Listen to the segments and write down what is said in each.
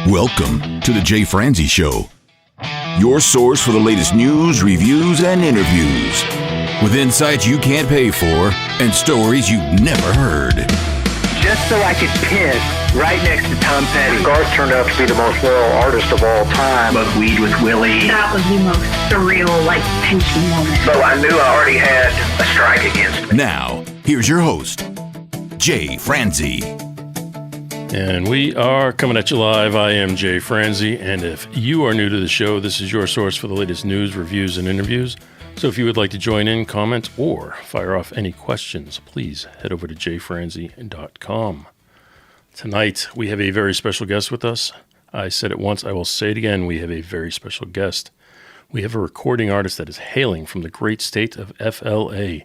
Welcome to the Jay Franzi Show, your source for the latest news, reviews, and interviews, with insights you can't pay for and stories you've never heard. Just so I could piss right next to Tom Petty. Garth turned out to be the most loyal artist of all time. Smoked weed with Willie. That was the most surreal, pinching moment. So I knew I already had a strike against me. Now, here's your host, Jay Franzi. And we are coming at you live. I am Jay Franzi, and if you are new to the show, this is your source for the latest news, reviews, and interviews. So if you would like to join in, comment, or fire off any questions, please head over to jayfranzi.com. Tonight, we have a very special guest with us. I said it once, I will say it again, we have a very special guest. We have a recording artist that is hailing from the great state of FLA.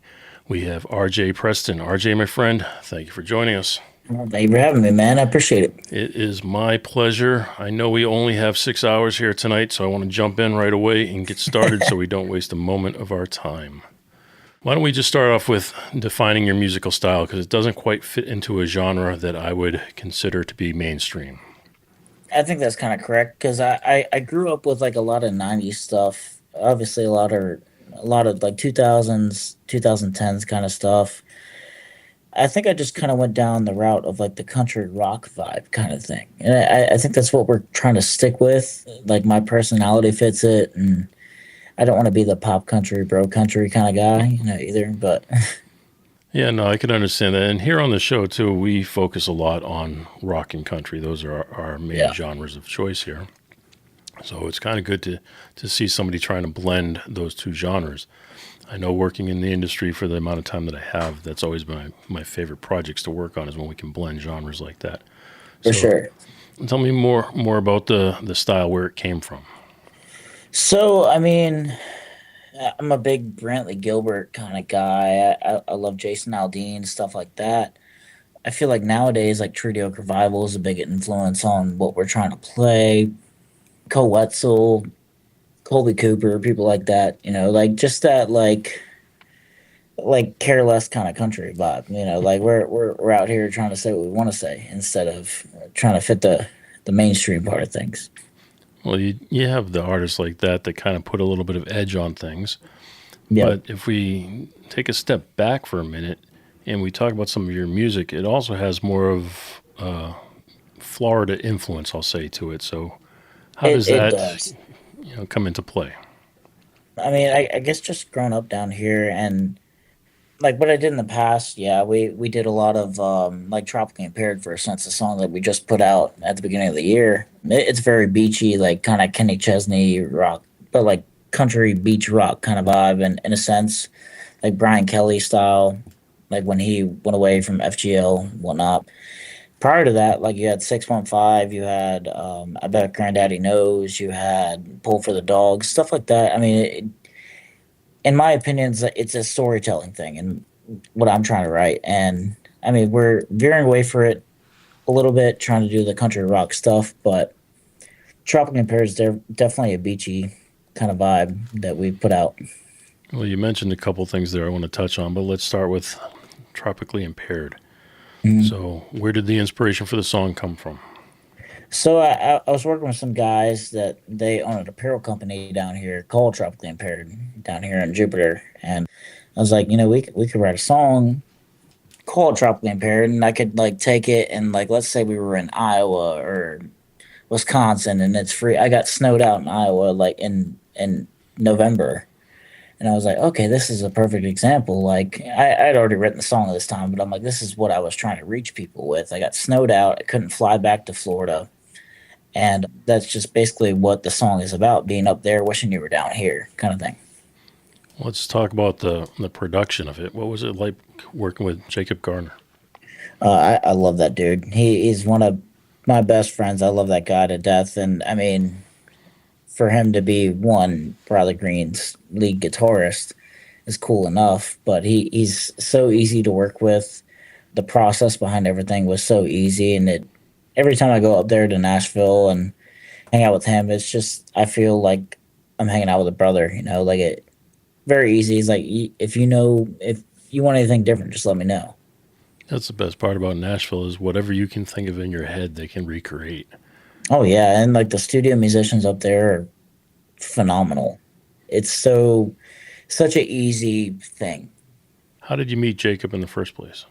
We have RJ Preston. RJ, my friend, thank you for joining us. Well, thank you for having me, man. I appreciate it. It is my pleasure. I know we only have 6 hours here tonight, so I want to jump in right away and get started so we don't waste a moment of our time. Why don't we just start off with defining your musical style, because it doesn't quite fit into a genre that I would consider to be mainstream. I think that's kind of correct, because I grew up with like a lot of 90s stuff. Obviously, a lot of like 2000s, 2010s kind of stuff. I think I just kind of went down the route of like the country rock vibe kind of thing. And I think that's what we're trying to stick with. Like my personality fits it. And I don't want to be the pop country, bro country kind of guy, either. But yeah, no, I can understand that. And here on the show, too, we focus a lot on rock and country. Those are our main genres of choice here. So it's kind of good to see somebody trying to blend those two genres. I know working in the industry for the amount of time that I have, that's always been my favorite projects to work on is when we can blend genres like that. For sure. Tell me more about the style, where it came from. So, I mean, I'm a big Brantley Gilbert kind of guy. I love Jason Aldean, stuff like that. I feel like nowadays, like Treaty Oak Revival is a big influence on what we're trying to play. Cole Wetzel, Colby Cooper, people like that, like just that like careless kind of country vibe, like we're out here trying to say what we want to say instead of trying to fit the mainstream part of things. Well, you have the artists like that kind of put a little bit of edge on things. Yeah. But if we take a step back for a minute and we talk about some of your music, it also has more of Florida influence, I'll say, to it. So how does that come into play? I mean, I guess just growing up down here and like what I did in the past, we did a lot of like Tropically Impaired, for instance, a song that we just put out at the beginning of the year. It's very beachy, like kind of Kenny Chesney rock, but like country beach rock kind of vibe, and in a sense, like Brian Kelly style, like when he went away from FGL, whatnot. Prior to that, like you had 615, you had I Bet Granddaddy Knows, you had Pull for the Dogs, stuff like that. I mean, in my opinion, it's a storytelling thing and what I'm trying to write. And I mean, we're veering away for it a little bit, trying to do the country rock stuff, but Tropically Impaired is definitely a beachy kind of vibe that we put out. Well, you mentioned a couple things there I want to touch on, but let's start with Tropically Impaired. Mm-hmm. So where did the inspiration for the song come from? So I was working with some guys that they own an apparel company down here called Tropically Impaired down here in Jupiter. And I was like, we could write a song called Tropically Impaired, and I could like take it and like, let's say we were in Iowa or Wisconsin and it's free. I got snowed out in Iowa like in November. And I was like, okay, this is a perfect example. Like, I'd already written the song at this time, but I'm like, this is what I was trying to reach people with. I got snowed out. I couldn't fly back to Florida. And that's just basically what the song is about, being up there, wishing you were down here kind of thing. Let's talk about the production of it. What was it like working with Jacob Garner? I love that dude. He's one of my best friends. I love that guy to death. And, I mean, for him to be Bradley Green's lead guitarist is cool enough, but he's so easy to work with. The process behind everything was so easy, and every time I go up there to Nashville and hang out with him, it's just I feel like I'm hanging out with a brother, like it very easy. He's like, if you want anything different, just let me know. That's the best part about Nashville is whatever you can think of in your head, they can recreate. Oh yeah, and like the studio musicians up there are phenomenal. It's such a easy thing. How did you meet Jacob in the first place?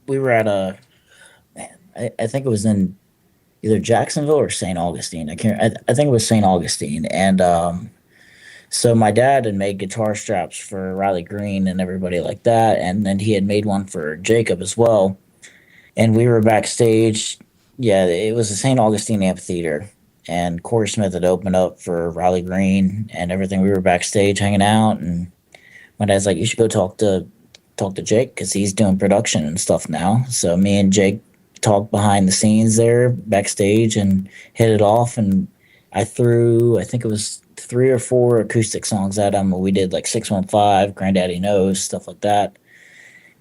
We were at a man, I think it was in either Jacksonville or St. Augustine. I think it was St. Augustine. And so my dad had made guitar straps for Riley Green and everybody like that, and then he had made one for Jacob as well. And we were backstage. Yeah, it was the St. Augustine Amphitheater, and Corey Smith had opened up for Riley Green and everything. We were backstage hanging out, and my dad's like, "You should go talk to Jake because he's doing production and stuff now." So me and Jake talked behind the scenes there backstage and hit it off. And I think it was 3 or 4 acoustic songs at him. We did like 615, Granddaddy Knows, stuff like that.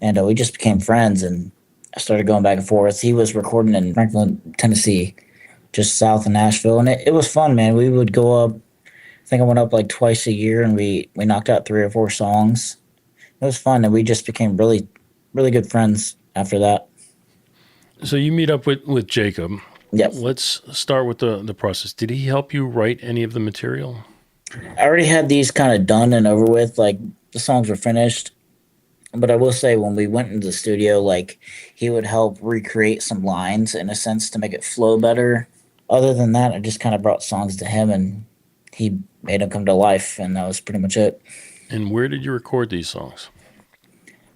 And we just became friends. And I started going back and forth. He was recording in Franklin, Tennessee, just south of Nashville. And it was fun, man. We would go up, I think I went up like twice a year, and we knocked out 3 or 4 songs. It was fun, and we just became really, really good friends after that. So you meet up with Jacob. Yep. Let's start with the process. Did he help you write any of the material? I already had these kind of done and over with. Like the songs were finished. But I will say when we went into the studio, like he would help recreate some lines in a sense to make it flow better. Other than that, I just kind of brought songs to him and he made them come to life, and that was pretty much it. And where did you record these songs?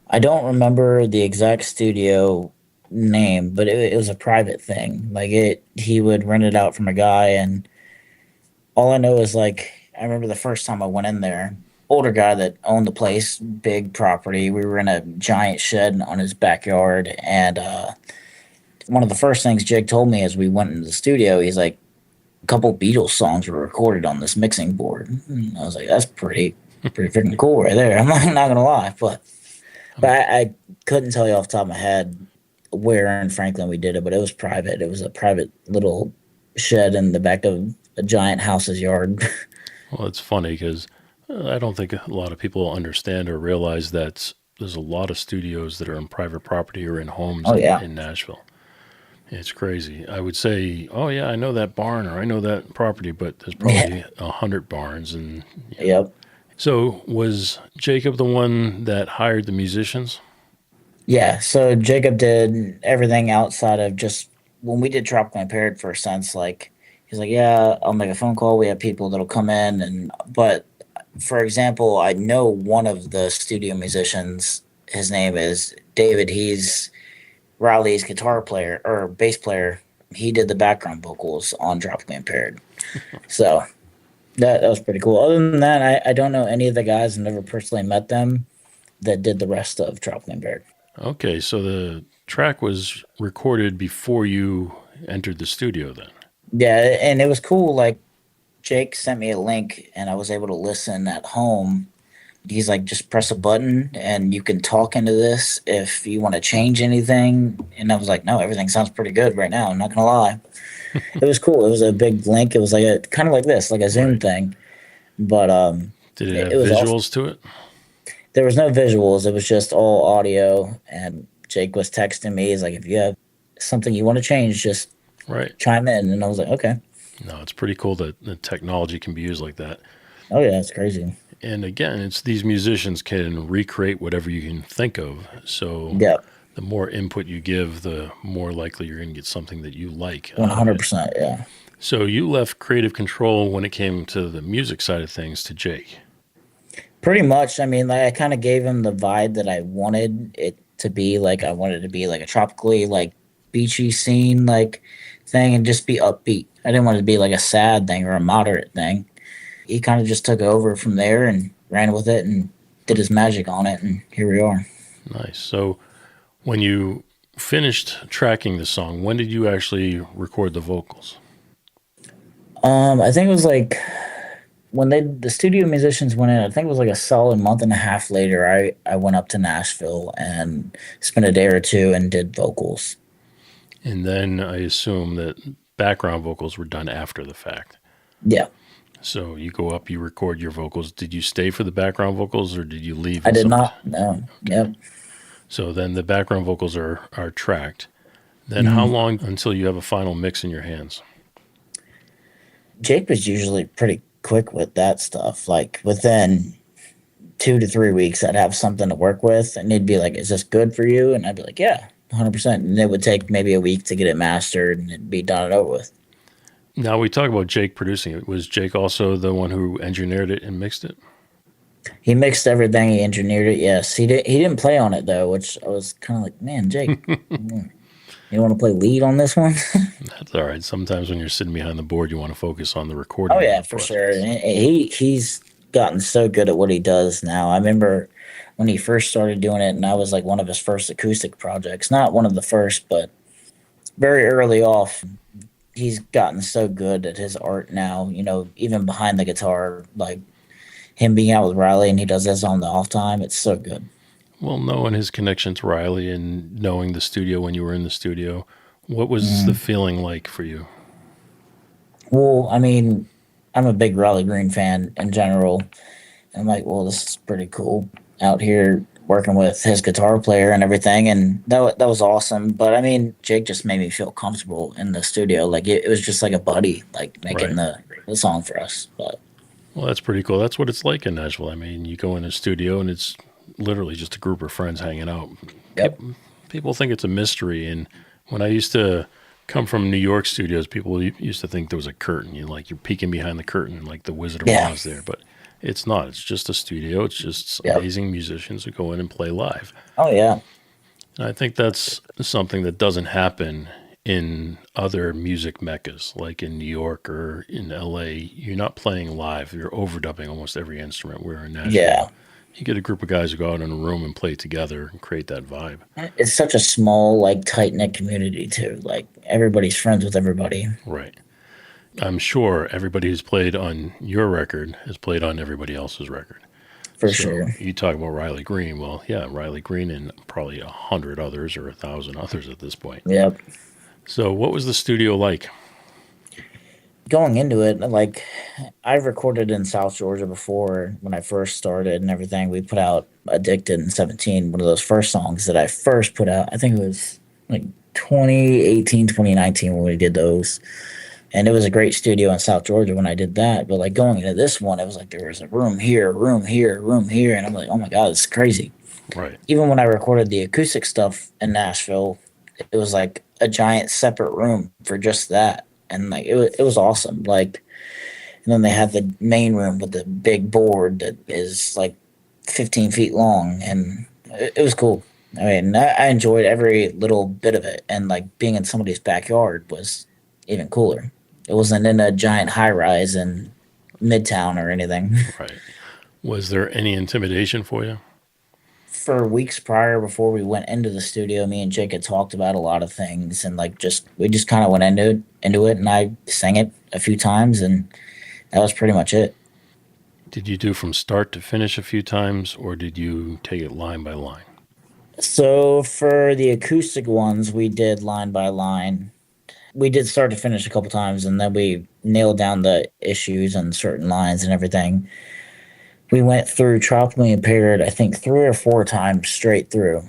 I don't remember the exact studio name, but it was a private thing. Like he would rent it out from a guy, and all I know is like I remember the first time I went in there, older guy that owned the place, big property. We were in a giant shed on his backyard, and one of the first things Jake told me as we went into the studio, he's like, a couple Beatles songs were recorded on this mixing board. And I was like, that's pretty freaking cool right there. I'm not gonna lie, but I couldn't tell you off the top of my head where in Franklin we did it, but it was private. It was a private little shed in the back of a giant house's yard. Well, it's funny because I don't think a lot of people understand or realize that there's a lot of studios that are on private property or in homes Oh, yeah. in Nashville. It's crazy. I would say, oh yeah, I know that barn or I know that property, but there's probably 100 barns. And Yep. so was Jacob the one that hired the musicians? Yeah, so Jacob did everything outside of just when we did Tropical Impaired for a sense. Like he's like, yeah, I'll make a phone call. We have people that'll come in, and but for example, I know one of the studio musicians. His name is David. He's Riley's guitar player or bass player. He did the background vocals on Tropical Impaired. So that was pretty cool. Other than that, I don't know any of the guys. I've never personally met them that did the rest of Tropical Impaired. Okay, so the track was recorded before you entered the studio then. Yeah, and it was cool. Like Jake sent me a link, and I was able to listen at home. He's like, just press a button, and you can talk into this if you want to change anything. And I was like, no, everything sounds pretty good right now. I'm not gonna lie. It was cool. It was a big link. It was like a kind of like this, like a Zoom thing. But Did it have was visuals awesome. to it? There was no visuals. It was just all audio. And Jake was texting me. He's like, if you have something you want to change, just Right. chime in. And I was like, okay. No, it's pretty cool that the technology can be used like that. Oh yeah, it's crazy. And again, it's these musicians can recreate whatever you can think of. So Yeah, the more input you give, the more likely you're going to get something that you like. 100%. Yeah. So you left creative control when it came to the music side of things to Jake. Pretty much. I mean, like I kind of gave him the vibe that I wanted it to be. Like I wanted it to be like a tropically, like beachy scene, like thing, and just be upbeat. I didn't want it to be like a sad thing or a moderate thing. He kind of just took over from there and ran with it and did his magic on it, and here we are. Nice. So when you finished tracking the song, when did you actually record the vocals? I think it was like when the studio musicians went in. I think it was like a solid month and a half later. I went up to Nashville and spent a day or two and did vocals. And then I assume that background vocals were done after the fact. Yeah, So you go up, you record your vocals. Did you stay for the background vocals or did you leave? I did not. No. Yep. So then the background vocals are tracked. Then how long until you have a final mix in your hands? Jake was usually pretty quick with that stuff. Like within 2 to 3 weeks, I'd have something to work with, and he'd be like, "Is this good for you?" And I'd be like, "Yeah, 100%." And it would take maybe a week to get it mastered, and it'd be done and over with. Now we talk about Jake producing it. Was Jake also the one who engineered it and mixed it? He mixed everything. He engineered it. Yes, he did. He didn't play on it though, which I was kind of like, "Man, Jake, you want to play lead on this one?" That's all right. Sometimes when you're sitting behind the board, you want to focus on the recording. Oh yeah, for sure. And he's gotten so good at what he does now. I remember when he first started doing it, and I was like one of his first acoustic projects. Not one of the first, but very early off. He's gotten so good at his art now. Even behind the guitar, like him being out with Riley, and he does this on the off time. It's so good. Well, knowing his connection to Riley and knowing the studio when you were in the studio, what was the feeling like for you? Well, I mean, I'm a big Riley Green fan in general. I'm like, well, this is pretty cool out here working with his guitar player and everything, and that was awesome. But I mean, Jake just made me feel comfortable in the studio. Like it was just like a buddy, like making the song for us. But Well, that's pretty cool. That's what it's like in Nashville. I mean, you go in a studio and it's literally just a group of friends hanging out. yep, People think it's a mystery, and when I used to come from New York studios, people used to think there was a curtain. You're peeking behind the curtain, like the Wizard of yeah, Oz there, but it's not. It's just a studio. It's just yep. amazing musicians who go in and play live. Oh yeah, And I think that's something that doesn't happen in other music meccas, like in New York or in LA. You're not playing live. You're overdubbing almost every instrument. Where in Nashville, yeah. you get a group of guys who go out in a room and play together and create that vibe. It's such a small, like tight knit community too. Like everybody's friends with everybody. Right. I'm sure everybody who's played on your record has played on everybody else's record. For So sure. you talk about Riley Green. Well, yeah, Riley Green and probably 100 others or 1,000 others at this point. Yep. So what was the studio like? Going into it, like I've recorded in South Georgia before when I first started and everything. We put out Addicted in 17, one of those first songs that I first put out. I think it was like 2018, 2019 when we did those. And it was a great studio in South Georgia when I did that. But like going into this one, it was like there was a room here, room here, room here. And I'm like, oh my God, it's crazy. Right. Even when I recorded the acoustic stuff in Nashville, it was like a giant separate room for just that. And like it was awesome. Like, and then they had the main room with the big board that is like 15 feet long, and it was cool. I mean, I enjoyed every little bit of it, and like being in somebody's backyard was even cooler. It wasn't in a giant high rise in Midtown or anything. Right. Was there any intimidation for you? For weeks prior, before we went into the studio, me and Jake had talked about a lot of things, and like we just kind of went into it, and I sang it a few times, and that was pretty much it. Did you do from start to finish a few times, or did you take it line by line? So for the acoustic ones, we did line by line. We did start to finish a couple times, and then we nailed down the issues and certain lines and everything. We went through Tropically Impaired, I think 3 or 4 times straight through.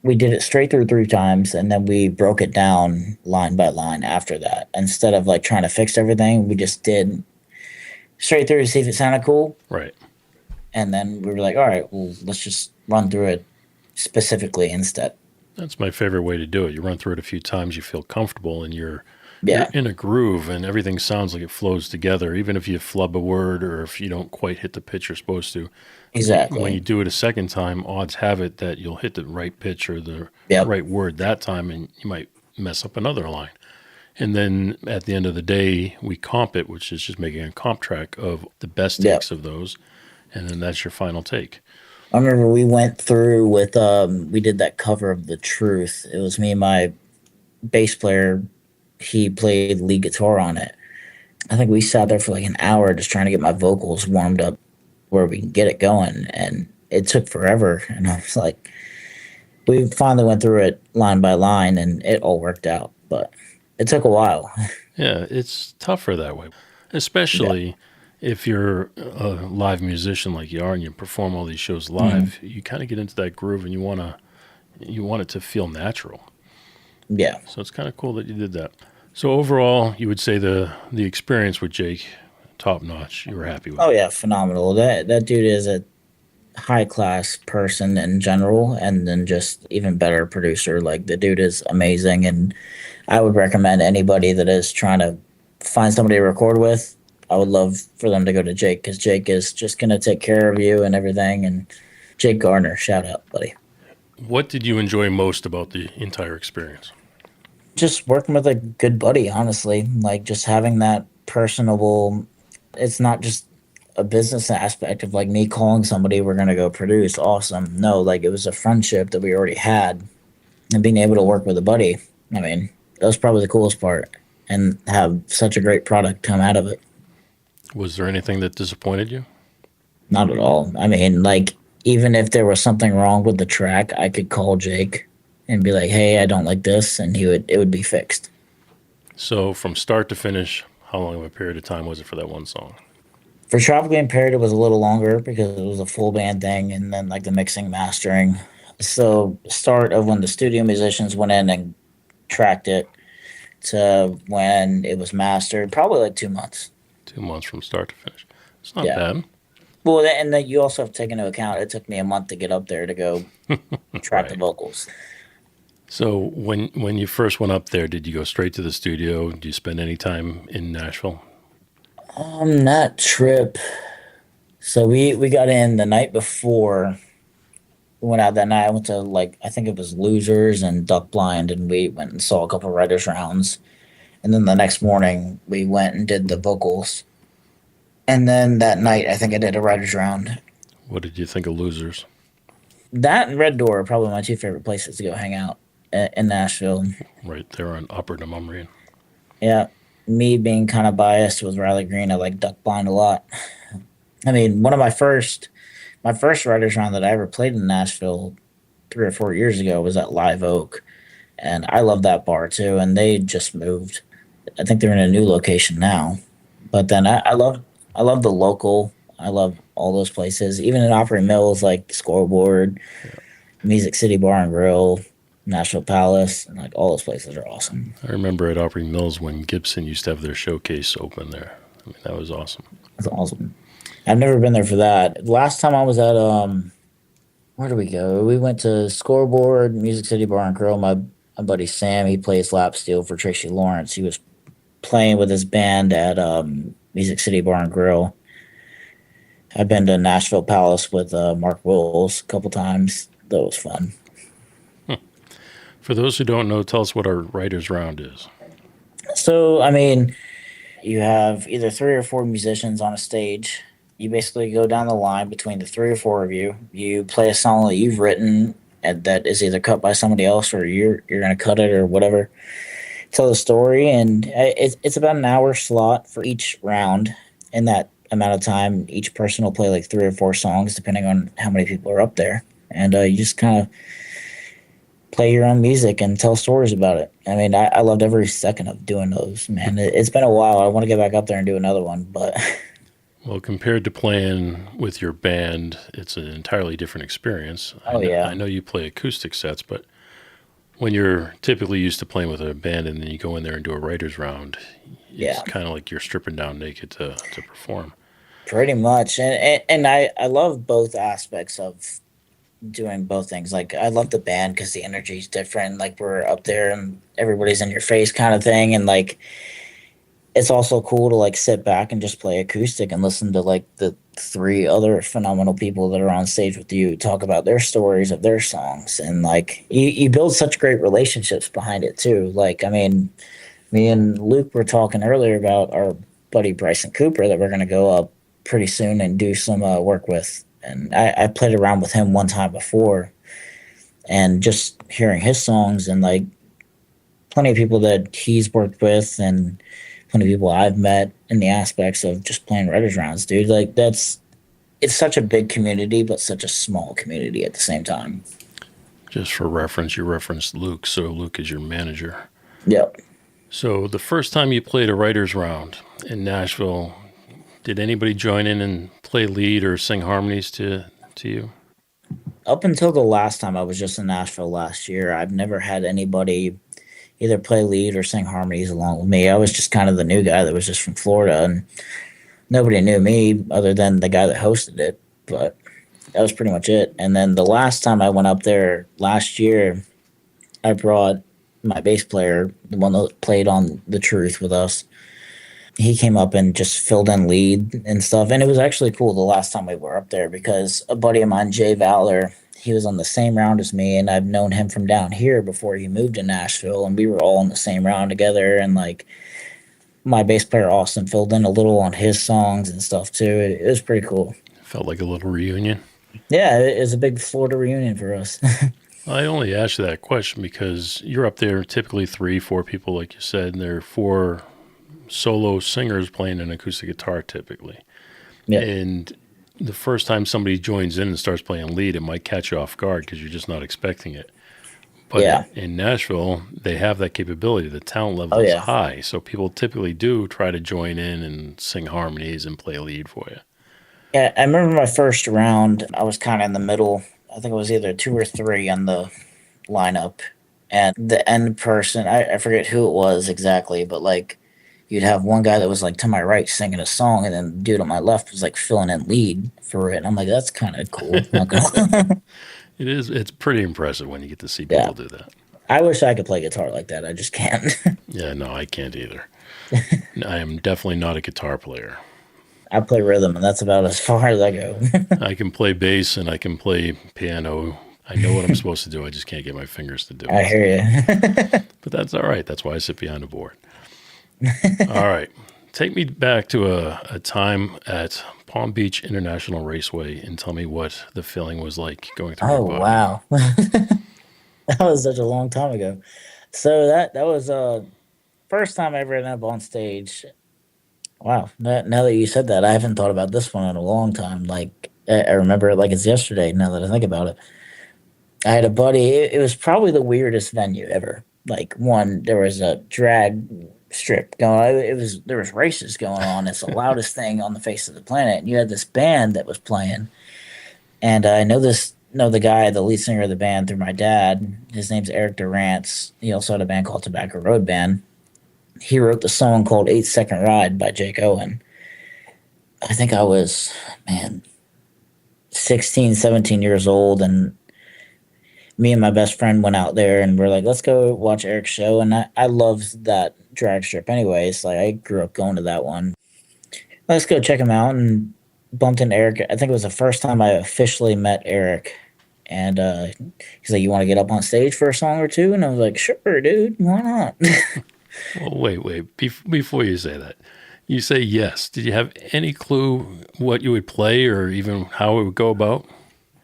We did it straight through 3 times, and then we broke it down line by line after that. Instead of like trying to fix everything, we just did straight through to see if it sounded cool. Right. And then we were like, all right, well, let's just run through it specifically instead. That's my favorite way to do it. You run through it a few times, you feel comfortable, and you're Yeah, in a groove, and everything sounds like it flows together, even if you flub a word or if you don't quite hit the pitch you're supposed to. exactly. When you do it a second time, odds have it that you'll hit the right pitch or the Yep. right word that time, and you might mess up another line. And then at the end of the day, we comp it, which is just making a comp track of the best Yep. takes of those, and then that's your final take. I remember we went through with we did that cover of The Truth. It was me and my bass player. He played lead guitar on it. I think we sat there for like an hour just trying to get my vocals warmed up where we can get it going, and it took forever. And I was like, we finally went through it line by line, and it all worked out, but it took a while. Yeah, it's tougher that way, especially if you're a live musician like you are and you perform all these shows live. You kind of get into that groove, and you want it to feel natural. Yeah. So it's kind of cool that you did that. So overall, you would say the experience with Jake, top notch. You were happy with Oh it. yeah, phenomenal. That dude is a high class person in general, and then just even better producer. Like the dude is amazing, and I would recommend anybody that is trying to find somebody to record with. I would love for them to go to Jake because Jake is just gonna take care of you and everything. And Jake Garner, shout out, buddy. What did you enjoy most about the entire experience? Just working with a good buddy, honestly. Like just having that personable. It's not just a business aspect of like me calling somebody we're gonna go produce. Awesome. No, like it was a friendship that we already had, and being able to work with a buddy. I mean, that was probably the coolest part, and have such a great product come out of it. Was there anything that disappointed you? Not at all. I mean, like even if there was something wrong with the track, I could call Jake and be like, "Hey, I don't like this," and it would be fixed. So from start to finish, how long of a period of time was it for that one song? For Tropically Impaired, it was a little longer because it was a full band thing, and then like the mixing, mastering. So start of when the studio musicians went in and tracked it to when it was mastered, probably like 2 months. 2 months from start to finish. It's not Yeah. bad. Well, and then you also have to take into account it took me a month to get up there to go track the Right. vocals. So when you first went up there, did you go straight to the studio? Did you spend any time in Nashville? That trip. So we got in the night before. We went out that night. I went to like I think it was Losers and Duck Blind, and we went and saw a couple writers rounds. And then the next morning we went and did the vocals. And then that night I think I did a writers round. What did you think of Losers? That and Red Door are probably my two favorite places to go hang out in Nashville. Right there on Upper Namumrian. Yeah, me being kind of biased with Riley Green, I like Duck Blind a lot. I mean, one of my first writers round that I ever played in Nashville 3 or 4 years ago was at Live Oak, and I love that bar too. And they just moved. I think they're in a new location now. But then I love the local. I love all those places, even in Opry Mills, like Scoreboard, Music City Bar and Grill, Nashville Palace, and like all those places are awesome. I remember at Opry Mills when Gibson used to have their showcase open there. I mean, that was awesome. That's awesome. I've never been there for that. Last time I was at where did we go? We went to Scoreboard, Music City Bar and Grill. My buddy Sam, he plays lap steel for Tracy Lawrence. He was playing with his band at Music City Bar and Grill. I've been to Nashville Palace with Mark Wills a couple times. That was fun. For those who don't know, tell us what our writers round is. So, I mean, you have either 3 or 4 musicians on a stage. You basically go down the line between the 3 or 4 of you. You play a song that you've written and that is either cut by somebody else or you're going to cut it or whatever. Tell the story, and it's about an hour slot for each round. In that amount of time, each person will play like 3 or 4 songs, depending on how many people are up there. And you just kind of play your own music and tell stories about it. I mean, I loved every second of doing those, man. It's been a while. I want to get back up there and do another one, but Well, compared to playing with your band, it's an entirely different experience. Oh, yeah. I know you play acoustic sets, but when you're typically used to playing with a band and then you go in there and do a writer's round, it's Yeah. kind of like you're stripping down naked to perform. pretty much. And I love both aspects of doing both things. Like, I love the band because the energy is different. Like, we're up there and everybody's in your face kind of thing. And, like, it's also cool to, like, sit back and just play acoustic and listen to, like, the 3 other phenomenal people that are on stage with you talk about their stories of their songs. And, like, you build such great relationships behind it, too. Like, I mean, me and Luke were talking earlier about our buddy Bryson Cooper that we're going to go up pretty soon and do some work with. And I played around with him one time before, and just hearing his songs and like plenty of people that he's worked with and plenty of people I've met in the aspects of just playing writers rounds, dude. Like it's such a big community, but such a small community at the same time. Just for reference, you referenced Luke, so Luke is your manager. Yep. So the first time you played a writer's round in Nashville, did anybody join in and play lead or sing harmonies to you? Up until the last time I was just in Nashville last year, I've never had anybody, either play lead or sing harmonies along with me. I was just kind of the new guy that was just from Florida, and nobody knew me other than the guy that hosted it. But that was pretty much it. And then the last time I went up there last year, I brought my bass player, the one that played on The Truth with us. He came up and just filled in lead and stuff. And it was actually cool the last time we were up there because a buddy of mine, Jay Valor, he was on the same round as me, and I've known him from down here before he moved to Nashville, and we were all in the same round together. And like my bass player Austin filled in a little on his songs and stuff too. It was pretty cool. Felt like a little reunion. Yeah, it was a big Florida reunion for us. I only asked you that question because you're up there typically 3-4 people, like you said, and there are 4 solo singers playing an acoustic guitar typically. Yeah. And the first time somebody joins in and starts playing lead, it might catch you off guard because you're just not expecting it. But Yeah. in Nashville, they have that capability. The talent level is high. So people typically do try to join in and sing harmonies and play lead for you. Yeah, I remember my first round, I was kind of in the middle. I think it was either 2 or 3 on the lineup. And the end person, I forget who it was exactly, but like you'd have one guy that was like to my right singing a song, and then the dude on my left was like filling in lead for it. And I'm like, that's kind of cool. Not gonna- It is. It's pretty impressive when you get to see people do that. I wish I could play guitar like that. I just can't. Yeah, no, I can't either. I am definitely not a guitar player. I play rhythm, and that's about as far as I go. I can play bass and I can play piano. I know what I'm supposed to do. I just can't get my fingers to do it. I hear you. But that's all right. That's why I sit behind the board. All right. Take me back to a time at Palm Beach International Raceway and tell me what the feeling was like going through your body. Wow. That was such a long time ago. So that was first time I ever ended up on stage. Wow. Now that you said that, I haven't thought about this one in a long time. Like I remember it like it's yesterday now that I think about it. I had a buddy. It was probably the weirdest venue ever. Like there was a drag strip going. There was races going on. It's the loudest thing on the face of the planet. And you had this band that was playing, and I know the guy, the lead singer of the band, through my dad. His name's Eric Durantz. He also had a band called Tobacco Road Band. He wrote the song called 8 Second Ride by Jake Owen. I think I was 16, 17 years old, and me and my best friend went out there and we're like, let's go watch Eric's show. And I loved that drag strip anyways. Like I grew up going to that one. Let's go check him out, and bumped into Eric. I think it was the first time I officially met Eric. And he's like, you want to get up on stage for a song or two? And I was like, sure, dude, why not? Well, wait. Before you say that, you say yes. Did you have any clue what you would play or even how it would go about?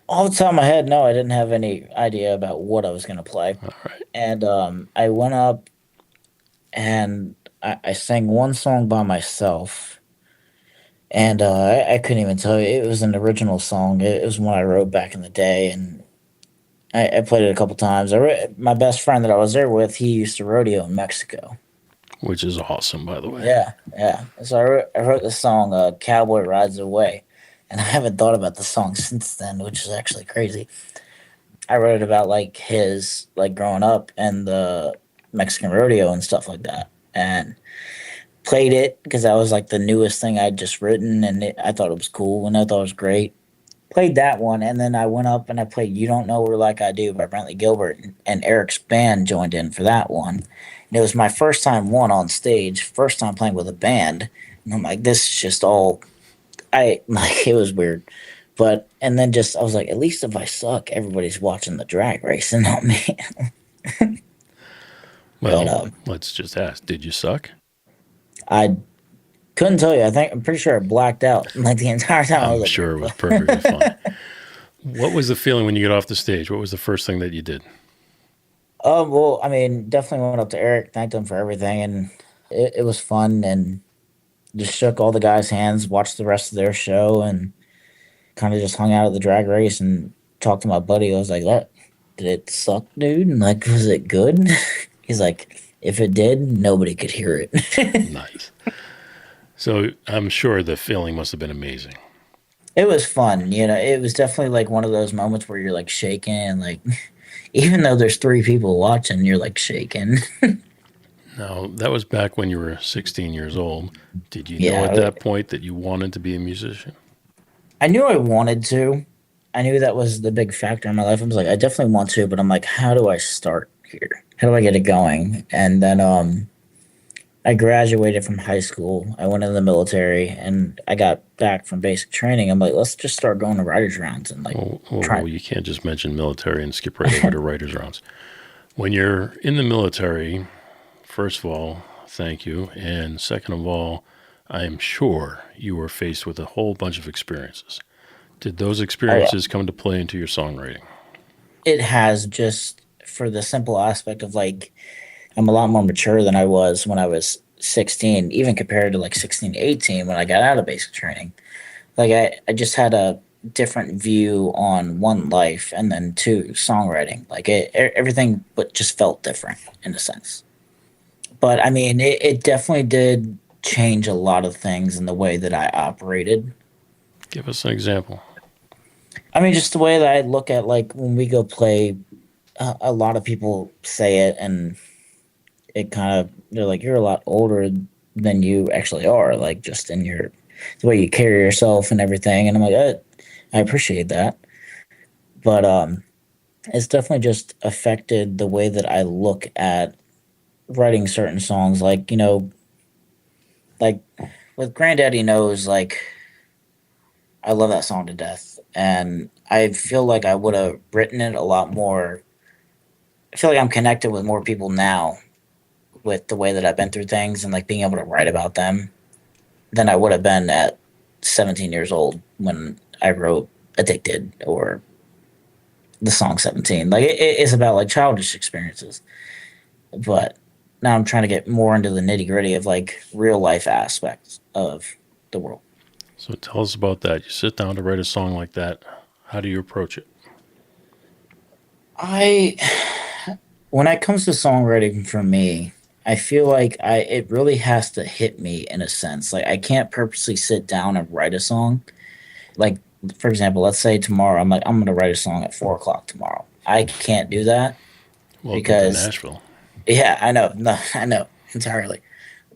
Off the top of my head, no, I didn't have any idea about what I was going to play. All right. And I went up and I sang one song by myself. And I couldn't even tell you. It was an original song. It was one I wrote back in the day. And I played it a couple times. My best friend that I was there with, he used to rodeo in Mexico. Which is awesome, by the way. Yeah. So I wrote the song Cowboy Rides Away. And I haven't thought about the song since then, which is actually crazy. I wrote it about like his like growing up and the Mexican rodeo and stuff like that, and played it because that was like the newest thing I'd just written, and I thought it was cool and I thought it was great. Played that one, and then I went up and I played "You Don't Know Her Like I Do" by Brantley Gilbert, and Eric's band joined in for that one. And it was my first time on stage, first time playing with a band, and I'm like, this is just all. It was weird, and then I was like, at least if I suck, everybody's watching the drag race and not me. Well, let's just ask, did you suck? I couldn't tell you. I'm pretty sure I blacked out like the entire time. I'm sure it was perfectly fine. What was the feeling when you got off the stage? What was the first thing that you did? Well, I mean, definitely went up to Eric, thanked him for everything, and it was fun, and just shook all the guys' hands, watched the rest of their show, and kind of just hung out at the drag race and talked to my buddy. I was like, did it suck, dude? And like, was it good? He's like, if it did, nobody could hear it. Nice. So I'm sure the feeling must have been amazing. It was fun. It was definitely like one of those moments where you're like shaking, and like, even though there's 3 people watching, you're like shaking. Now, that was back when you were 16 years old. Did you know Yeah, at that point that you wanted to be a musician? I knew I wanted to. I knew that was the big factor in my life. I was like, I definitely want to, but I'm like, how do I start here? How do I get it going? And then I graduated from high school. I went in the military, and I got back from basic training. I'm like, let's just start going to writers rounds and like try. You can't just mention military and skip right over to writers' rounds. When you're in the military, first of all, thank you. And second of all, I am sure you were faced with a whole bunch of experiences. Did those experiences come to play into your songwriting? It has, just for the simple aspect of like, I'm a lot more mature than I was when I was 16, even compared to like 16 to 18 when I got out of basic training. Like I just had a different view on one, life, and then two, songwriting. Like everything but just felt different in a sense. But I mean, it definitely did change a lot of things in the way that I operated. Give us an example. I mean, just the way that I look at, like, when we go play, a lot of people say it, and it kind of, they're like, you're a lot older than you actually are, like, just in the way you carry yourself and everything. And I'm like, I appreciate that. But it's definitely just affected the way that I look at writing certain songs. Like, like with Granddaddy Knows, like, I love that song to death. And I feel like I would have written it a lot more. I feel like I'm connected with more people now with the way that I've been through things and like being able to write about them than I would have been at 17 years old when I wrote Addicted or the song 17. Like it's about like childish experiences. But now I'm trying to get more into the nitty gritty of like real life aspects of the world. So tell us about that. You sit down to write a song like that. How do you approach it? When it comes to songwriting for me, I feel like it really has to hit me in a sense. Like I can't purposely sit down and write a song. Like, for example, let's say tomorrow I'm going to write a song at 4 o'clock tomorrow. I can't do that. Welcome because to Nashville. Yeah, I know. No, I know entirely.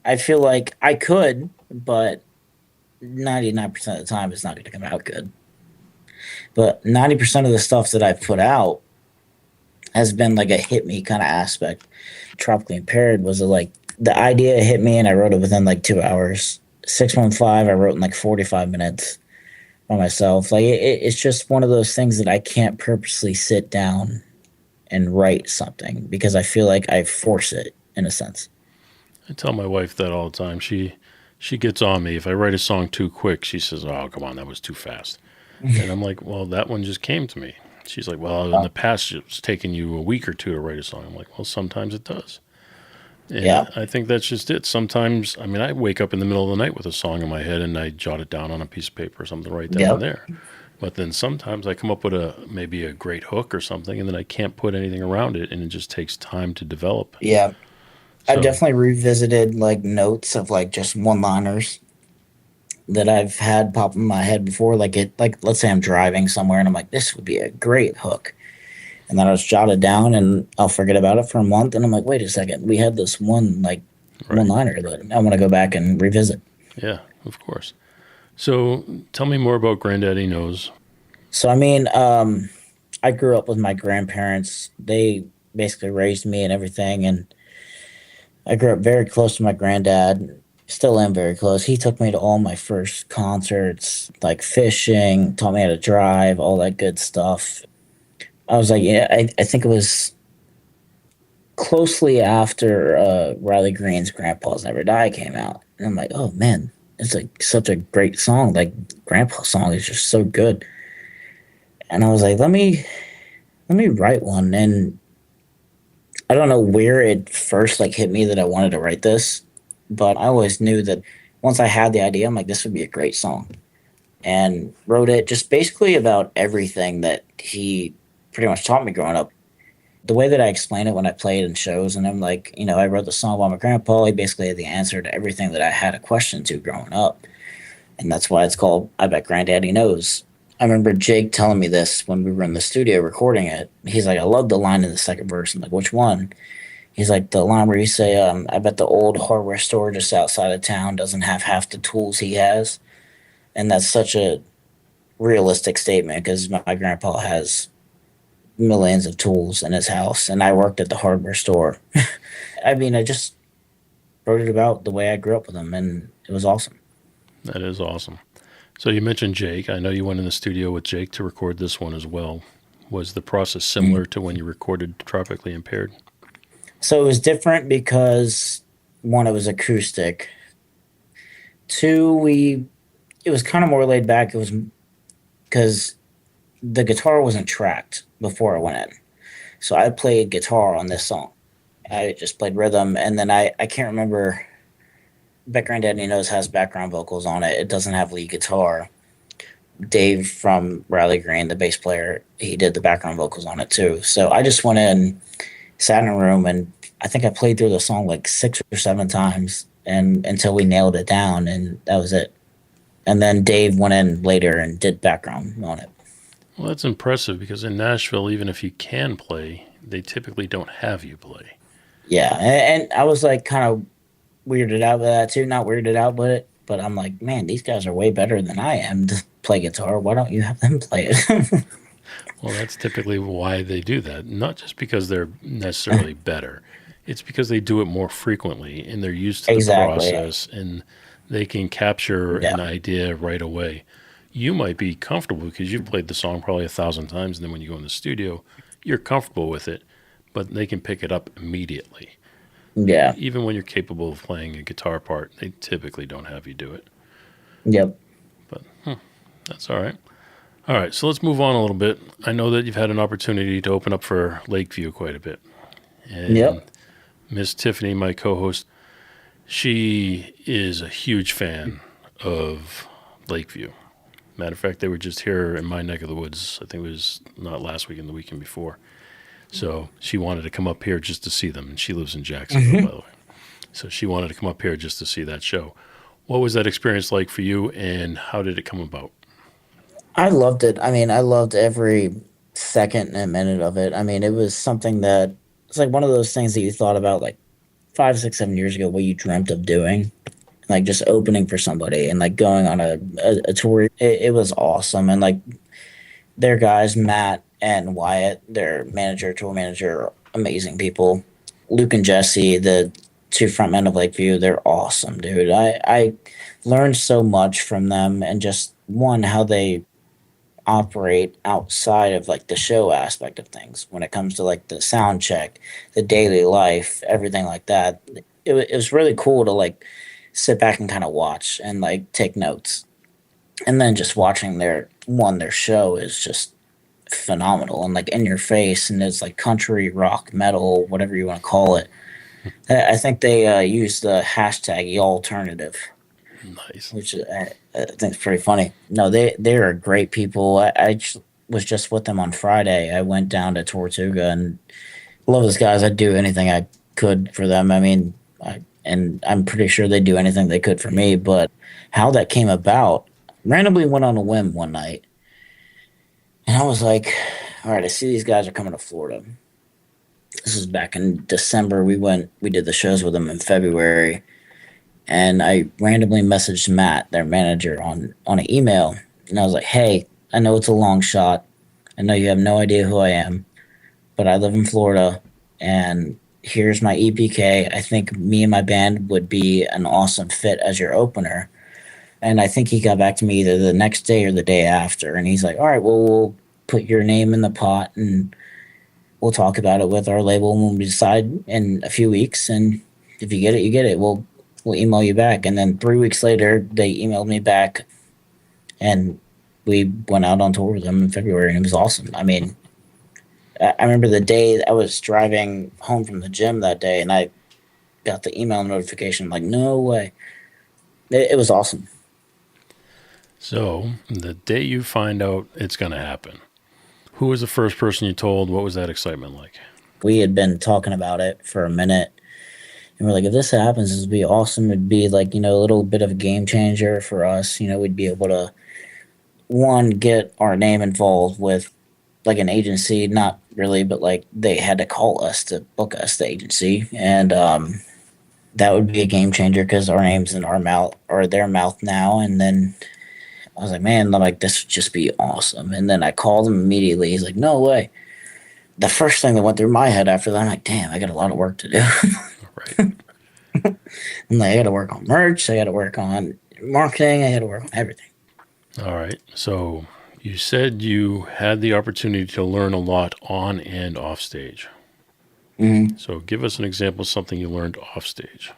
I feel like I could, but 99% of the time it's not going to come out good. But 90% of the stuff that I've put out has been like a hit me kind of aspect. Tropically Impaired was like the idea hit me and I wrote it within like 2 hours. 615 I wrote in like 45 minutes by myself. Like it's just one of those things that I can't purposely sit down and write something because I feel like I force it in a sense. I tell my wife that all the time. She gets on me. If I write a song too quick, she says, oh, come on, that was too fast. And I'm like, well, that one just came to me. She's like, well, in the past, it's taken you a week or two to write a song. I'm like, well, sometimes it does. And Yeah. I think that's just it. Sometimes, I mean, I wake up in the middle of the night with a song in my head and I jot it down on a piece of paper or something right then and there. But then sometimes I come up with maybe a great hook or something, and then I can't put anything around it, and it just takes time to develop. Yeah. So, I've definitely revisited like notes of like just one-liners that I've had pop in my head before. Like let's say I'm driving somewhere and I'm like, this would be a great hook. And then I'll just jot it down and I'll forget about it for a month. And I'm like, wait a second, we had this one one-liner that I want to go back and revisit. Yeah, of course. So tell me more about Granddaddy Knows. So, I mean, I grew up with my grandparents. They basically raised me and everything. And I grew up very close to my granddad. Still am very close. He took me to all my first concerts, like fishing, taught me how to drive, all that good stuff. I was like, yeah, I think it was closely after Riley Green's Grandpa's Never Die came out. And I'm like, oh, man, it's like such a great song. Like, Grandpa's song is just so good. And I was like, let me write one. And I don't know where it first like hit me that I wanted to write this, but I always knew that once I had the idea, I'm like, this would be a great song. And wrote it just basically about everything that he pretty much taught me growing up. The way that I explain it when I play it in shows, and I'm like, I wrote the song about my grandpa. He basically had the answer to everything that I had a question to growing up. And that's why it's called I Bet Granddaddy Knows. I remember Jake telling me this when we were in the studio recording it. He's like, I love the line in the second verse. I'm like, which one? He's like, the line where you say, I bet the old hardware store just outside of town doesn't have half the tools he has. And that's such a realistic statement because my grandpa has millions of tools in his house, and I worked at the hardware store. I mean, I just wrote it about the way I grew up with him, and it was awesome. That is awesome. So you mentioned Jake. I know you went in the studio with Jake to record this one as well. Was the process similar to when you recorded Tropically Impaired? So it was different because one, it was acoustic. Two, it was kind of more laid back. It was because the guitar wasn't tracked before I went in. So I played guitar on this song. I just played rhythm, and then I can't remember. Bet Granddaddy Knows has background vocals on it. It doesn't have lead guitar. Dave from Riley Green, the bass player, he did the background vocals on it too. So I just went in, sat in a room, and I think I played through the song like 6 or 7 times and until we nailed it down, and that was it. And then Dave went in later and did background on it. Well, that's impressive because in Nashville, even if you can play, they typically don't have you play. Yeah, and I was like kind of weirded out by that too. Not weirded out by it, but I'm like, man, these guys are way better than I am to play guitar. Why don't you have them play it? Well, that's typically why they do that. Not just because they're necessarily better. It's because they do it more frequently and they're used to the process and they can capture an idea right away. You might be comfortable because you've played the song probably 1,000 times, and then when you go in the studio, you're comfortable with it, but they can pick it up immediately. Yeah. Even when you're capable of playing a guitar part, they typically don't have you do it. Yep. But that's all right. All right, so let's move on a little bit. I know that you've had an opportunity to open up for Lakeview quite a bit. And Miss Tiffany, my co-host, she is a huge fan of Lakeview. Matter of fact, they were just here in my neck of the woods. I think it was not last weekend, the weekend before. So she wanted to come up here just to see them. And she lives in Jacksonville, by the way. So she wanted to come up here just to see that show. What was that experience like for you, and how did it come about? I loved it. I mean, I loved every second and minute of it. I mean, it was something that it's like one of those things that you thought about like 5, 6, 7 years ago, what you dreamt of doing, like just opening for somebody and like going on a tour. It was awesome. And like their guys, Matt and Wyatt, their tour manager, amazing people. Luke and Jesse, the 2 frontmen of Lakeview, they're awesome, dude. I learned so much from them, and just how they operate outside of like the show aspect of things when it comes to like the sound check, the daily life, everything like that. It was really cool to like sit back and kind of watch and like take notes, and then just watching their show is just phenomenal and like in your face, and it's like country, rock, metal, whatever you want to call it. I think they use the hashtag #y'alternative. Nice. Which I think is pretty funny. No, they are great people. I was just with them on Friday. I went down to Tortuga and love those guys. I'd do anything I could for them. I mean, and I'm pretty sure they'd do anything they could for me. But how that came about, randomly went on a whim one night. And I was like, all right, I see these guys are coming to Florida. This was back in December. We did the shows with them in February. And I randomly messaged Matt, their manager, on an email. And I was like, hey, I know it's a long shot. I know you have no idea who I am, but I live in Florida, and here's my EPK. I think me and my band would be an awesome fit as your opener. And I think he got back to me either the next day or the day after. And he's like, all right, well, we'll put your name in the pot, and we'll talk about it with our label when we decide in a few weeks. And if you get it, you get it. We'll email you back. And then 3 weeks later, they emailed me back, and we went out on tour with them in February, and it was awesome. I mean, I remember the day I was driving home from the gym that day, and I got the email notification. I'm like, no way. It was awesome. So the day you find out it's going to happen, who was the first person you told? What was that excitement like? We had been talking about it for a minute. And we're like, if this happens, this would be awesome. It'd be like, a little bit of a game changer for us. We'd be able to, get our name involved with like an agency, not really, but like they had to call us to book us, the agency, and that would be a game changer because our name's in our mouth or their mouth now. And then I was like, man, like this would just be awesome. And then I called him immediately. He's like, no way. The first thing that went through my head after that, I'm like, damn, I got a lot of work to do. Right. I'm like, I got to work on merch. I got to work on marketing. I got to work on everything. All right. So you said you had the opportunity to learn a lot on and off stage. Mm-hmm. So give us an example of something you learned off stage.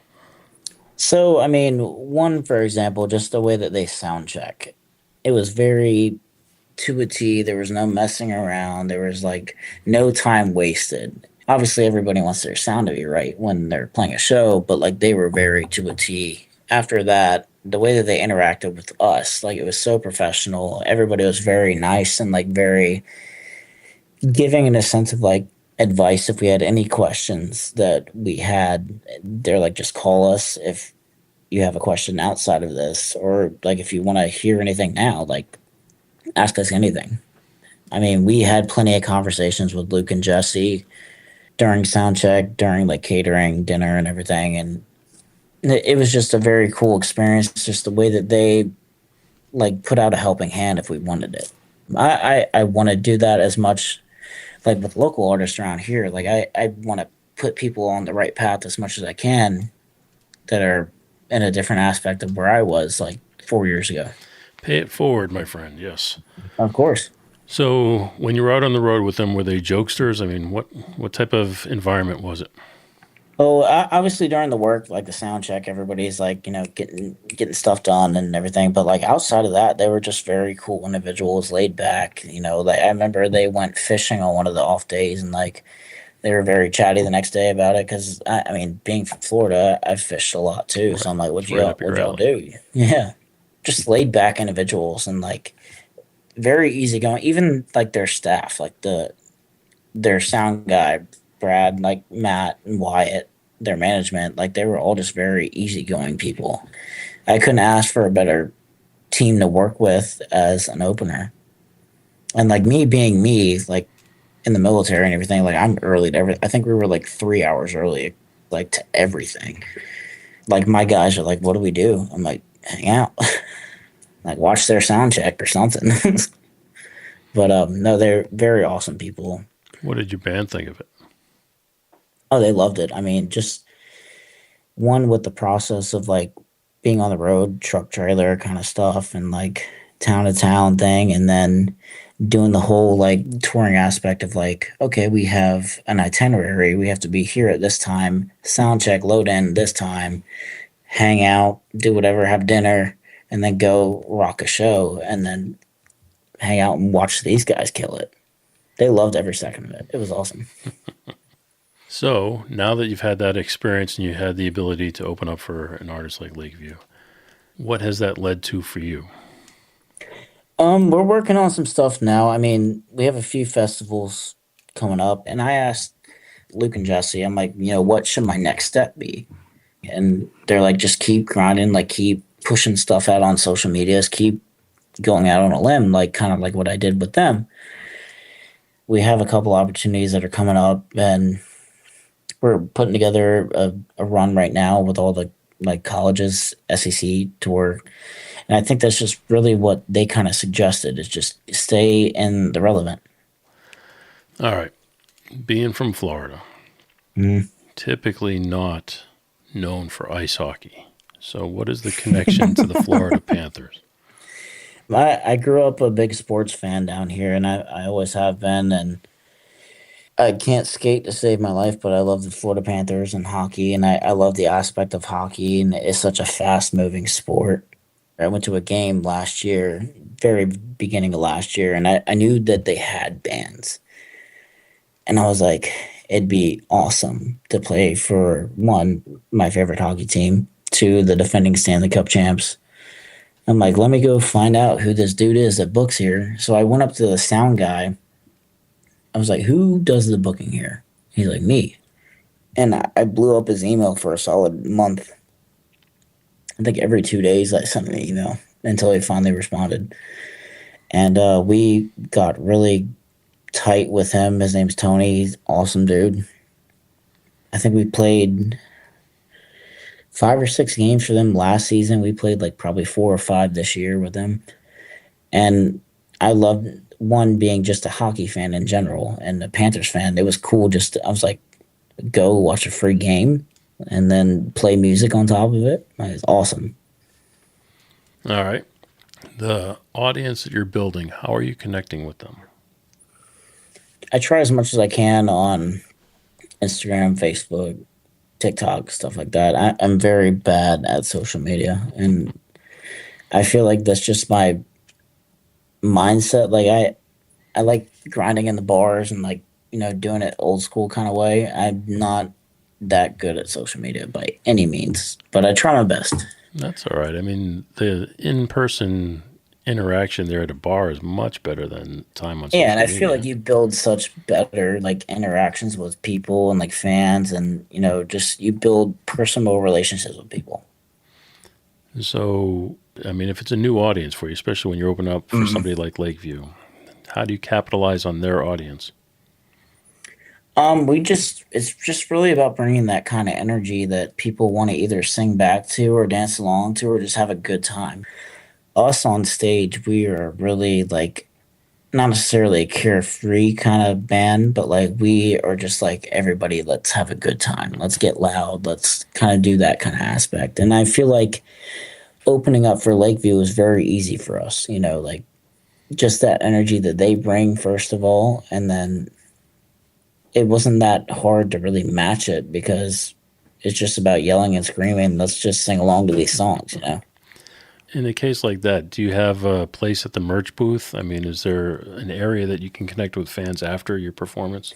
So, I mean, one, for example, just the way that they sound check. It was very to a T. There was no messing around. There was like no time wasted. Obviously, everybody wants their sound to be right when they're playing a show, but like they were very to a T. After that, the way that they interacted with us, like it was so professional. Everybody was very nice and like very giving in a sense of like advice if we had any questions that we had. They're like, just call us if you have a question outside of this, or like if you want to hear anything now, like ask us anything. I mean, we had plenty of conversations with Luke and Jesse during sound check, during like catering, dinner, and everything, and it was just a very cool experience. Just the way that they like put out a helping hand if we wanted it. I want to do that as much like with local artists around here. Like I want to put people on the right path as much as I can that are in a different aspect of where I was like 4 years ago. Pay it forward, my friend. Yes. Of course. So when you were out on the road with them, were they jokesters? I mean, what type of environment was it? Oh, obviously during the work, like the sound check, everybody's like, getting stuff done and everything. But like outside of that, they were just very cool individuals, laid back. Like I remember they went fishing on one of the off days, and like they were very chatty the next day about it. Because I mean, being from Florida, I've fished a lot too. Right. So I'm like, what'd y'all do? Yeah, just laid back individuals and like very easygoing. Even like their staff, like their sound guy, Brad, like Matt and Wyatt, their management, like they were all just very easygoing people. I couldn't ask for a better team to work with as an opener. And like me being me, like in the military and everything, like I'm early to everything. I think we were like 3 hours early, like to everything. Like my guys are like, what do we do? I'm like, hang out. Like watch their sound check or something. But no, they're very awesome people. What did your band think of it? Oh, they loved it. I mean, just one with the process of like being on the road, truck trailer kind of stuff, and like town to town thing, and then doing the whole like touring aspect of like, okay, we have an itinerary. We have to be here at this time, sound check, load in this time, hang out, do whatever, have dinner, and then go rock a show, and then hang out and watch these guys kill it. They loved every second of it. It was awesome. So now that you've had that experience and you had the ability to open up for an artist like Lakeview, what has that led to for you? We're working on some stuff now. I mean, we have a few festivals coming up, and I asked Luke and Jesse, I'm like, what should my next step be? And they're like, just keep grinding, like keep pushing stuff out on social medias, keep going out on a limb, like kind of like what I did with them. We have a couple opportunities that are coming up, and we're putting together a run right now with all the like colleges, SEC tour. And I think that's just really what they kind of suggested, is just stay in the relevant. All right. Being from Florida, typically not known for ice hockey. So what is the connection to the Florida Panthers? I grew up a big sports fan down here, and I always have been, and I can't skate to save my life, but I love the Florida Panthers and hockey, and I love the aspect of hockey, and it's such a fast-moving sport. I went to a game last year, very beginning of last year, and I knew that they had bands. And I was like, it'd be awesome to play for, one, my favorite hockey team, two, the defending Stanley Cup champs. I'm like, let me go find out who this dude is that books here. So I went up to the sound guy. I was like, who does the booking here? He's like, me. And I blew up his email for a solid month. I think every 2 days I sent him an email until he finally responded. And we got really tight with him. His name's Tony. He's an awesome dude. I think we played 5 or 6 games for them last season. We played like probably 4 or 5 this year with them. And I loved one being just a hockey fan in general and a Panthers fan. It was cool I was like, go watch a free game and then play music on top of it. It's awesome. All right. The audience that you're building, how are you connecting with them? I try as much as I can on Instagram, Facebook, TikTok, stuff like that. I'm very bad at social media, and I feel like that's just my mindset. Like I like grinding in the bars and like, doing it old school kind of way. I'm not that good at social media by any means, but I try my best. That's all right. I mean, the in-person interaction there at a bar is much better than time on social media. Yeah, and I feel like you build such better like interactions with people and like fans, and just you build personal relationships with people. So, I mean, if it's a new audience for you, especially when you're opening up for somebody like Lakeview, how do you capitalize on their audience? It's just really about bringing that kind of energy that people want to either sing back to or dance along to or just have a good time. Us on stage, we are really like not necessarily a carefree kind of band, but like we are just like everybody, let's have a good time. Let's get loud. Let's kind of do that kind of aspect. And I feel like opening up for Lakeview was very easy for us, like just that energy that they bring, first of all, and then it wasn't that hard to really match it because it's just about yelling and screaming. Let's just sing along to these songs, In a case like that, do you have a place at the merch booth? I mean, is there an area that you can connect with fans after your performance?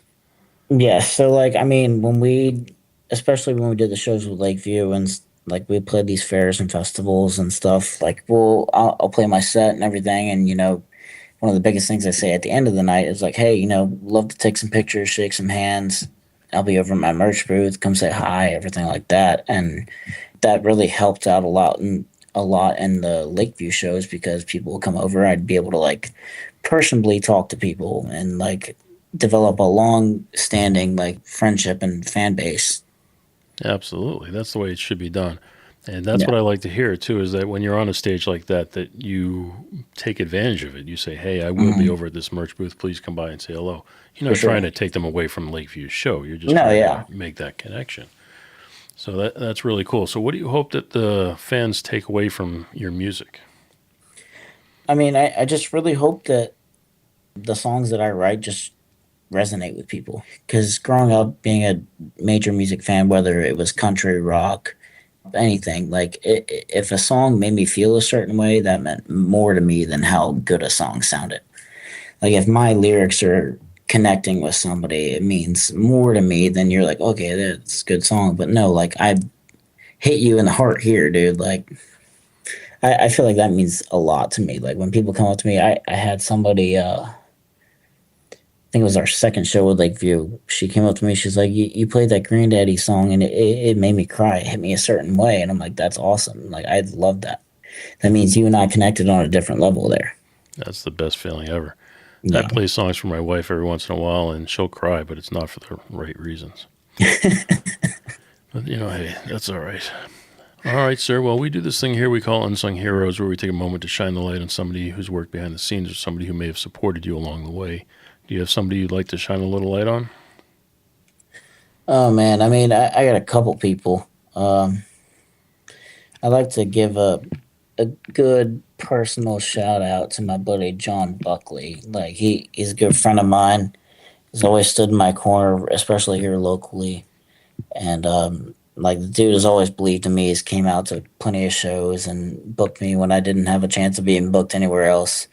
Yeah, so like, I mean, especially when we did the shows with Lakeview and like we played these fairs and festivals and stuff, like I'll play my set and everything, and one of the biggest things I say at the end of the night is like, hey, love to take some pictures, shake some hands. I'll be over at my merch booth, come say hi, everything like that. And that really helped out a lot in the Lakeview shows because people would come over. I'd be able to like personally talk to people and like develop a long standing like friendship and fan base. Absolutely. That's the way it should be done. And that's what I like to hear, too, is that when you're on a stage like that, that you take advantage of it. You say, hey, I will be over at this merch booth. Please come by and say hello. You're not trying to take them away from Lakeview's show. You're just trying to make that connection. So that's really cool. So what do you hope that the fans take away from your music? I mean, I just really hope that the songs that I write just resonate with people. Because growing up, being a major music fan, whether it was country, rock, anything, like if a song made me feel a certain way, that meant more to me than how good a song sounded. Like if my lyrics are connecting with somebody, it means more to me than you're like, okay, that's a good song. But no, like I hit you in the heart here, dude. Like I feel like that means a lot to me. Like when people come up to me, I had somebody I think it was our second show with Lakeview. She came up to me. She's like, you played that Granddaddy song and it made me cry. It hit me a certain way. And I'm like, that's awesome. Like, I love that. That means you and I connected on a different level there. That's the best feeling ever. Yeah. I play songs for my wife every once in a while and she'll cry, but it's not for the right reasons. But, hey, that's all right. All right, sir. Well, we do this thing here we call Unsung Heroes, where we take a moment to shine the light on somebody who's worked behind the scenes or somebody who may have supported you along the way. Do you have somebody you'd like to shine a little light on? Oh, man. I mean, I got a couple people. I'd like to give a good personal shout out to my buddy John Buckley. Like, he's a good friend of mine. He's always stood in my corner, especially here locally. And, like, the dude has always believed in me. He's came out to plenty of shows and booked me when I didn't have a chance of being booked anywhere else.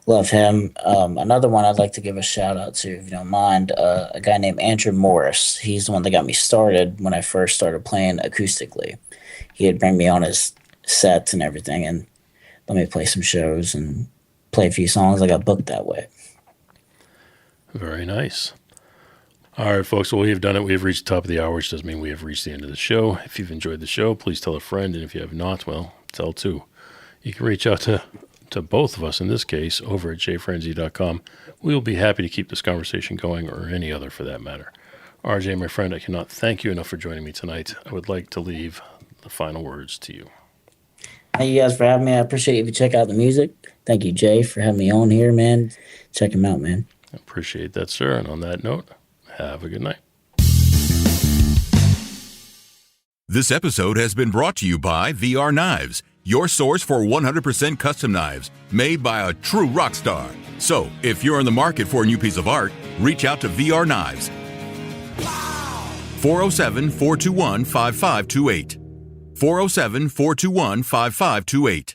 Love him. Another one I'd like to give a shout out to, if you don't mind, a guy named Andrew Morris. He's the one that got me started when I first started playing acoustically. He'd bring me on his sets and everything and let me play some shows and play a few songs. I got booked that way. Very nice. All right, folks. Well, we have done it. We have reached the top of the hour, which does mean we have reached the end of the show. If you've enjoyed the show, please tell a friend. And if you have not, well, tell two. You can reach out to to both of us in this case over at jfrenzy.com. We will be happy to keep this conversation going, or any other for that matter. RJ, my friend, I cannot thank you enough for joining me tonight. I would like to leave the final words to you. Thank you guys for having me. I appreciate if you check out the music. Thank you, Jay, for having me on here, man. Check him out, man. I appreciate that, sir. And on that note, have a good night. This episode has been brought to you by VR Knives, your source for 100% custom knives made by a true rock star. So, if you're in the market for a new piece of art, reach out to VR Knives. 407-421-5528. 407-421-5528.